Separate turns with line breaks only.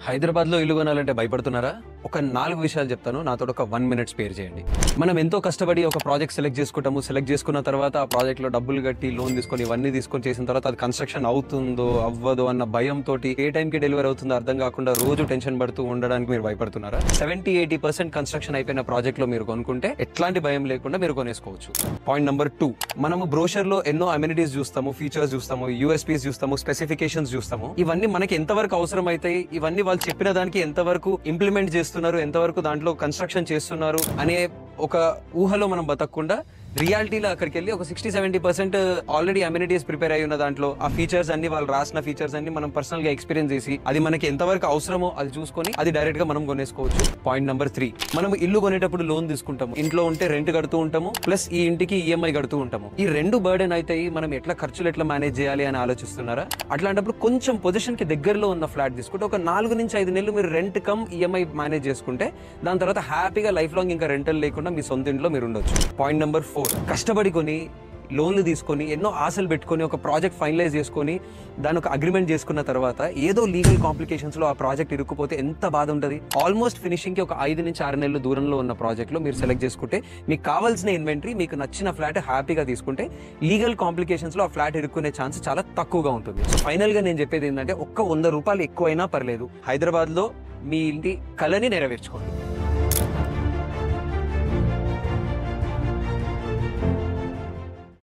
హైదరాబాద్ లో ఇల్లు కొనాలంటే భయపడుతున్నారా? ఒక 4 విషయాలు చెప్తాను, నాతో ఒక 1 minute స్పేర్ చేయండి. మనం ఎంతో కష్టపడి ఒక ప్రాజెక్ట్ సెలెక్ట్ చేసుకుంటాము. సెలెక్ట్ చేసుకున్న తర్వాత ఆ ప్రాజెక్ట్ లో డబ్బులు కట్టి లోన్ తీసుకొని ఇవన్నీ తీసుకొని చేసిన తర్వాత అది కన్స్ట్రక్షన్ అవుతుందో అవ్వదో అన్న భయంతో ఏ టైంకి డెలివరీ అవుతుందో అర్థం కాకుండా రోజు టెన్షన్ పడుతూ ఉండడానికి మీరు భయపడుతున్నారా? 70-80% కన్స్ట్రక్షన్ అయిపోయిన ప్రాజెక్ట్ లో మీరు కొనుక్కుంటే ఎట్లాంటి భయం లేకుండా మీరు కొనేసుకోవచ్చు. పాయింట్ నెంబర్ 2, మనము బ్రోషర్ లో ఎన్నో అమ్యూనిటీస్ చూస్తాము, ఫీచర్స్ చూస్తాము, యూఎస్పీస్ చూస్తాము, స్పెసిఫికేషన్స్ చూస్తాము. ఇవన్నీ మనకి ఎంతవరకు అవసరం అవుతాయి, ఇవన్నీ వాళ్ళు చెప్పిన దానికి ఎంతవరకు ఇంప్లిమెంట్ చేస్తున్నారు, ఎంతవరకు దాంట్లో కన్స్ట్రక్షన్ చేస్తున్నారు అనే ఒక ఊహలో మనం బతకకుండా రియాలిటీలో అక్కడికి వెళ్ళి ఒక 60-70% ఆల్రెడీ అమ్యూనిటీస్ ప్రిపేర్ అయి ఉన్న దాంట్లో ఆ ఫీచర్స్ అన్ని వాళ్ళు రాసిన ఫీచర్స్ అన్ని మనం పర్సనల్ గా ఎక్స్పీరియన్స్ చేసి అది మనకి ఎంతవరకు అవసరమో అది చూసుకొని అది డైరెక్ట్ గా మనం కొనేసుకోవచ్చు. పాయింట్ నెంబర్ 3, మనం ఇల్లు కొనేటప్పుడు లోన్ తీసుకుంటాము. ఇంట్లో ఉంటే రెంట్ కడుతూ ఉంటాము, ప్లస్ ఈ ఇంటికి ఈఎంఐ కడుతూ ఉంటాము. ఈ 2 బర్డెన్ అయితే మనం ఎట్లా ఖర్చులు ఎట్లా మేనేజ్ చేయాలి అని ఆలోచిస్తున్నారా? అట్లాంటప్పుడు కొంచెం పొజిషన్ కి దగ్గరలో ఉన్న ఫ్లాట్ తీసుకుంటే ఒక 4 నుంచి 5 నెలలు మీరు రెంట్ కమ్ ఈఎంఐ మేనేజ్ చేసుకుంటే దాని తర్వాత హ్యాపీగా లైఫ్ లాంగ్ ఇంకా రెంటల్ లేకుండా మీ సొంత ఇంట్లో మీరు ఉండొచ్చు. పాయింట్ నెంబర్ 4, కష్టపడి కొని లోన్లు తీసుకొని ఎన్నో ఆశలు పెట్టుకొని ఒక ప్రాజెక్ట్ ఫైనలైజ్ చేసుకొని దాని ఒక అగ్రిమెంట్ చేసుకున్న తర్వాత ఏదో లీగల్ కాంప్లికేషన్స్ లో ఆ ప్రాజెక్ట్ ఇరుక్కుపోతే ఎంత బాధ ఉంటుంది. ఆల్మోస్ట్ ఫినిషింగ్ కి ఒక 5 నుంచి 6 నెలలు దూరంలో ఉన్న ప్రాజెక్ట్ లో మీరు సెలెక్ట్ చేసుకుంటే మీకు కావాల్సిన ఇన్వెంటరీ, మీకు నచ్చిన ఫ్లాట్ హ్యాపీగా తీసుకుంటే లీగల్ కాంప్లికేషన్స్ లో ఆ ఫ్లాట్ ఇరుక్కునే ఛాన్స్ చాలా తక్కువగా ఉంటుంది. సో ఫైనల్ గా నేను చెప్పేది ఏంటంటే ఒక్క 100 రూపాయలు ఎక్కువైనా పర్లేదు, హైదరాబాద్ లో మీ ఇంటి కలని నెరవేర్చుకోండి.